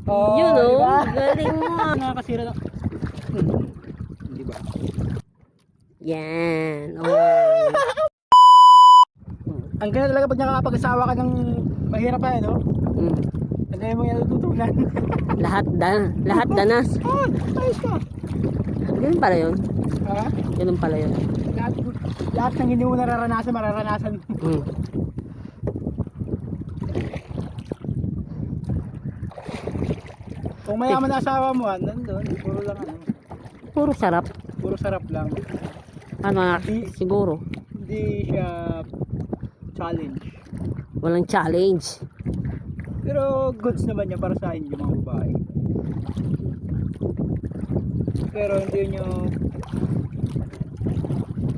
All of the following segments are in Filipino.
Oh, Yun o, diba? galing mo. Nakakasira na. Di ba? Yan. Oh. Ang ganda talaga pag nakakapag-asawa ka ng mahirap pa, no? Mm. Ano yung mga natutunan? Lahat danas. Oh, ayos ka. Ganun pala yun. Ha? Ganun pala yun. Lahat ng hindi mo nararanasan, mararanasan mo. Mm. Kung mayaman na asawa mo, nandun, puro lang ano. Puro sarap. Puro sarap lang. Ano, siguro. Hindi siya challenge. Walang challenge. Pero goods naman niya para sa inyo mga babae. Pero hindi nyo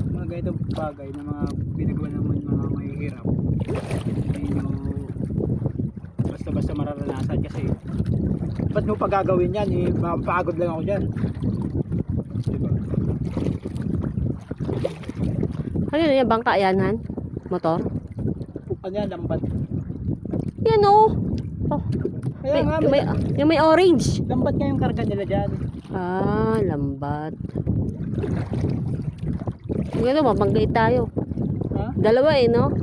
mga ganitong bagay na mga binagawa naman mga mahihirap. Hindi nyo basta-basta mararanasan kasi ba't mo pagagawin yan? Eh, mapapagod lang ako dyan. Diba? Ano yun yung bangka yan, Han? Motor? Ano yan? Lambat. Yan o. Oh. Kaya nga, Yung may orange. lambat nga yung karga nila dyan. Ah, lambat. Ano, mabanggay tayo. Ha? Dalawa eh, no?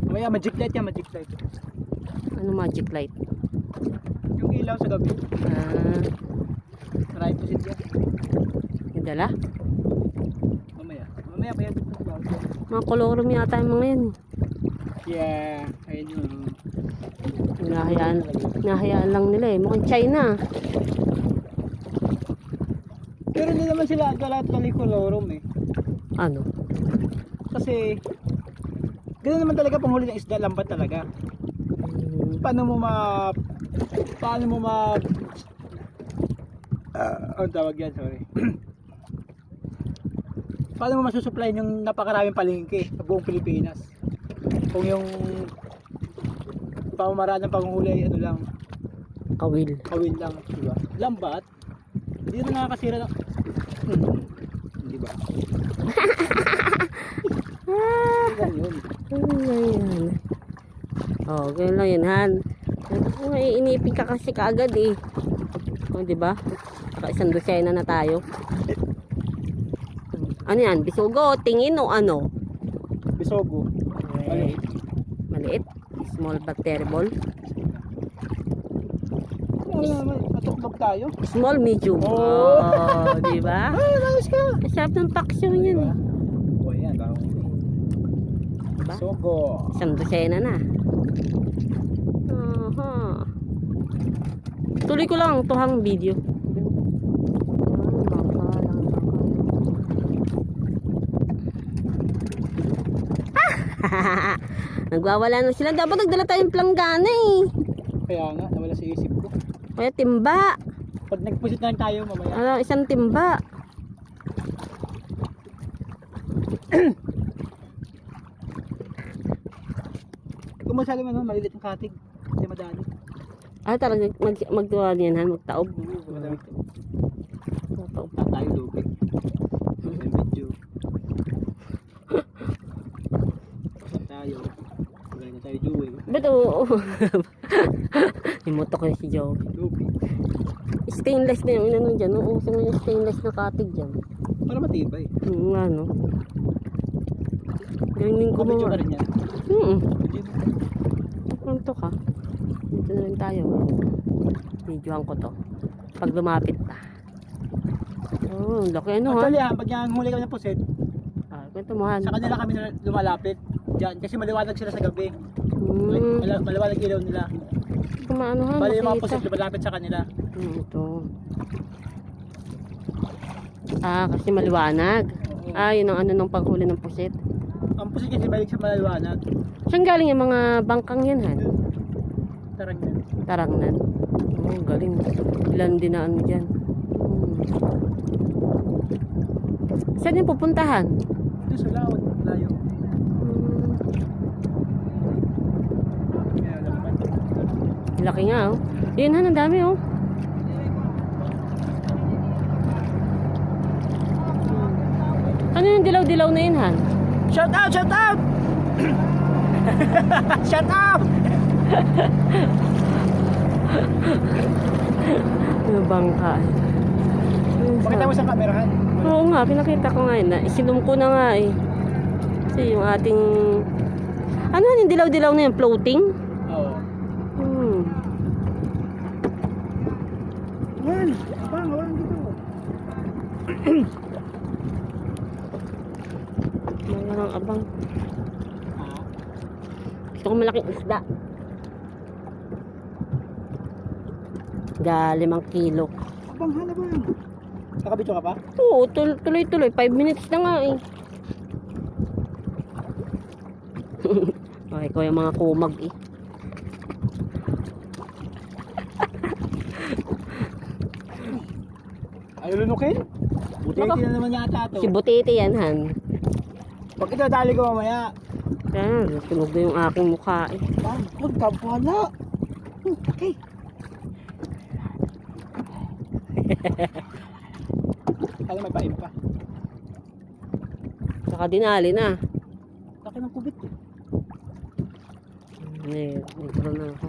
Mamaya, magic light yan, magic light. Ano magic light? Yung ilaw sa gabi. Ah, Maraming pusit yan. yung dala? Mamaya pa yan. Mga kolorum yata yung mga yan. Yeah, ayun yun. Hinahayaan lang nila eh. Mukhang China. Pero hindi naman sila lahat kolorum eh. Ano? Kasi ganoon naman talaga panghuli ng isda, lambat talaga. Paano mo ang tawag yan, sorry. Paano mo masusupply yung napakaraming palengke sa buong Pilipinas? Kung yung pamamaraan ng panghuli ano lang, Kawil. kawin lang, di ba? Lambat, hindi na nakakasira ng di ba? Ganyan yun. Ayan. Oh, ganyan lang yun, Han. Ay, inipin ka kasi kaagad eh. O, diba? Saka isang dosena na tayo. Ano yan? Bisugo, tingin o ano? Bisogo. Maliit. Maliit. Small but terrible. Ano naman, matukbog tayo. Small, medium. Oh. Oh, diba? Ay, ayos ka. Masarap ng paksyon yan eh. O yan, tao. Diba? Bisogo. Isang dosena na. Aha. Tuloy ko lang tuhang video. Nagwawala na sila. Dapat nagdala tayong planggana eh. Kaya nga, nawala sa isip ko. Kaya timba. Pag nagpusit na lang tayo mamaya. Ano, isang timba. Kung masyado man, malilit ang katig. Hindi madali. Ah, talaga magtuwa niyan, Han, magtaob. Madami. Magtaob. Tayo lubig. Medyo. Tayo. Magay na tayo Joey. Ba't oo? Imutok na si Joe. Lubig. Stainless na yung inanong dyan. Uuso mo yung stainless na katig dyan. Para matibay. Nga, no? Galing din ko Kumidyo mga. ka rin yan. Punto ka. Dito na rin tayo. Videohan ko to. Pag lumapit na. Oh, laki ano ha? Actually pag yung huli kami ng pusit, Ah, kwento mo Han. sa kanila kami lumalapit. Diyan, kasi maliwanag sila sa gabi. Maliwanag ilaw nila. Kumaano Han? Bali yung mga Makita. pusit lumalapit sa kanila. Ito. Ah, kasi maliwanag. Oo. Ah, yun ang ano nung paghuli ng pusit. Ang pusit kasi balik sa maliwanag. Saan galing yung mga bangkang yan, Han? Tarang yan. Tarangnan. Oh, galing. Ilan din na ano dyan. Saan yung pupuntahan? Doon sa laot, layo. Kaya lambat. Laki nga, oh. Yun, Han, ang dami, oh. Ano yung dilaw-dilaw na yun, Han? Shout out! Shout out! Shout out! Yung bangka. Pakita mo sa camerahan. Oo nga, pinakita ko nga yun. Isinum ko na nga eh. Kasi yung ating... Ano yung dilaw-dilaw na yung floating? Oo. Yan. Abang, dito. Mayroong abang. Ah. Gusto ko malaking isda. 5 kilo. Abang, bang. Nakabidyo ka pa? Oo, tuloy-tuloy. 5 minutes na nga eh. Okay, ko yung mga kumag eh. Ayaw lunukin? Buti Nako. na naman yata to. Si Butete yan, Han. Pag ito dali ko mamaya. Yan, tunog na yung aking mukha eh. Bang, kung kabala. Okay. Kaya may paim pa. Saka dinali na. Laki ng kubit. Nagro na ako.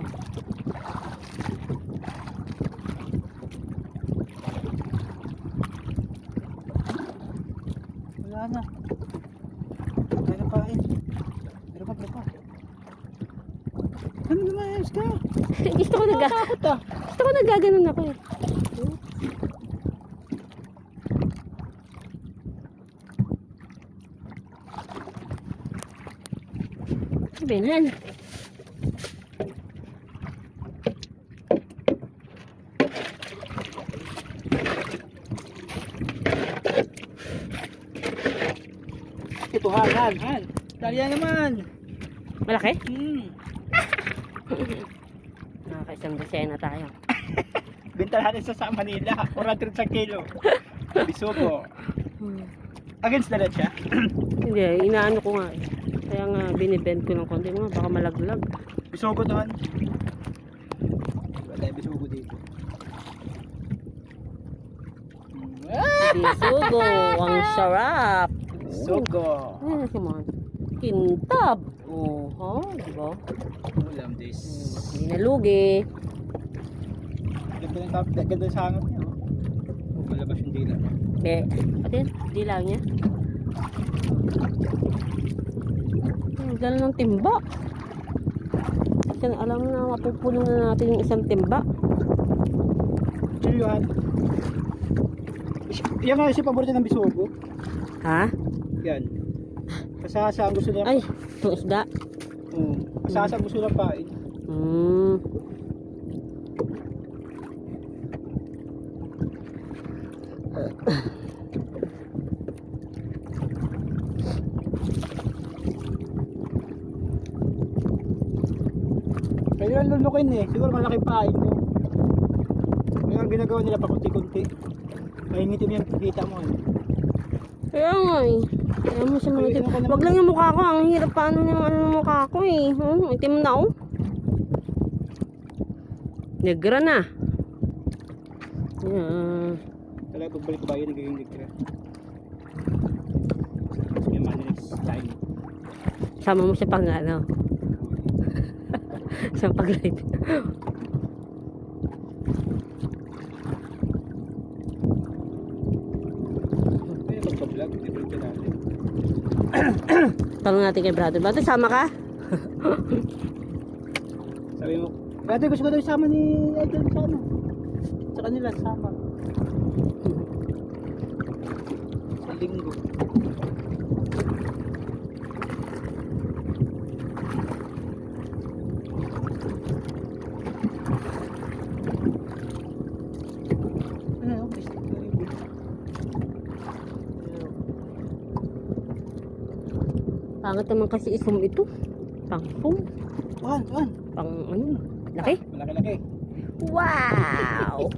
Wala na. Kaya na pain. Pero pa. Ano naman ayos ka? Gusto ko Takot ah. Gusto ko nagaganon ako eh. Benan. Ito Han. Dalian naman. Malaki? Nakakaisang dosena tayo. Binta natin sa Manila. 400 sa kilo. Bisugo. Against the net siya. Hindi, inaano ko nga eh. Kaya nga binibend ko ng konti mo, baka malaglag. Bisugo doon. Wala tayo bisugo dito. Bisugo, ang sarap. Bisugo. Ano si Man? Kintab. Oh, di ba? Ulam this. Hindi nalugi. Ganda ng sangat niya. Malabas yung dila niya. Pati, di lang niya. Gano'n ng timba. Kasi alam na mapupuno na natin yung isang timba. Chilyuhan. Yan nga si paborito ng bisugo. Ha? Yan. Kasasa ang gusto niya. Ay, itong isda. Oo. Kasasa ang gusto niya pain. Kaya yung lulukin eh. Siguro malaki pain mo. Kaya ang ginagawa nila pa kunti-kunti. Mahingitin yung kita mo eh. Kaya nga eh. Kaya mo siya mga itim. Wag lang yung mukha ko. Ang hirap paano yung ano ng mukha ko eh. Itim na oh. Negra na. Talaga pagbalik ko ba yun nagiging ligra. Yung manalis time. Sama mo siya pang ano. Sa pag-live. Kaya magpa-vlog, i-vlog ka natin. Tanong natin kay brother. Brother, sama ka? Sabi mo, dati gusto ko daw isama ni Idol sa ano. Sa kanila, sama. Sa linggo. Ano, plastic na rin. Pangat naman kasi isum ito. Pang-sum. Pang. Pang ano. Laki? Malaki-laki. Wow!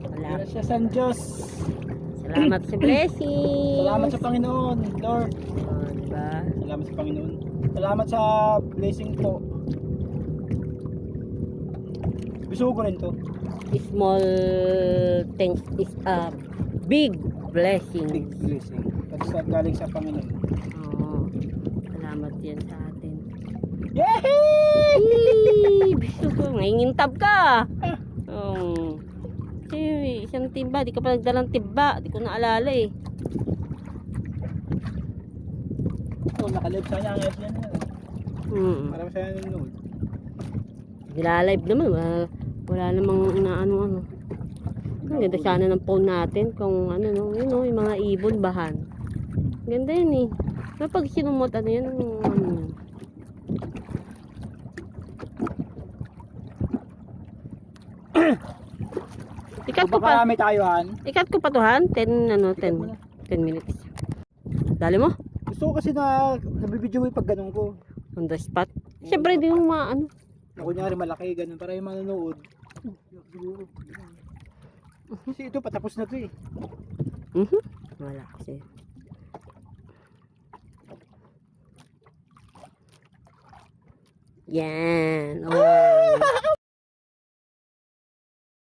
Wala siya San Diyos. Salamat sa blessing. Salamat sa Panginoon, Lord. Diba? Salamat sa Panginoon. Salamat sa blessing po. Bisugo rin to. Small things is a big blessing. Big blessing. Kasi galing sa Panginoon. Oo. Salamat yan sa atin. Yay! nangingintab ka. Oh. Kasi isang timba, di ka pa nagdalang timba. Di ko naalala eh. Oh, nakalive sana ang FB yan. Para masaya nanonood. Nilalive naman. Wala namang inaano-ano. Ang ganda sana ng phone natin. Kung ano, no, yun, no, yung mga ibon, bahan. Ganda yun eh. Pero pag sinumot, ano yun, Ikat ko pa. Marami tayo, Han. Ikat ko pa to, Han. 10 minutes. Dali mo? Gusto ko kasi na nabibidyo mo yung pag ganun ko. On the spot. Siyempre, di mo maano. Na kunyari malaki, ganun. Para yung manonood. Siguro. Kasi ito, patapos na to eh. Wala kasi. Yan. Oh.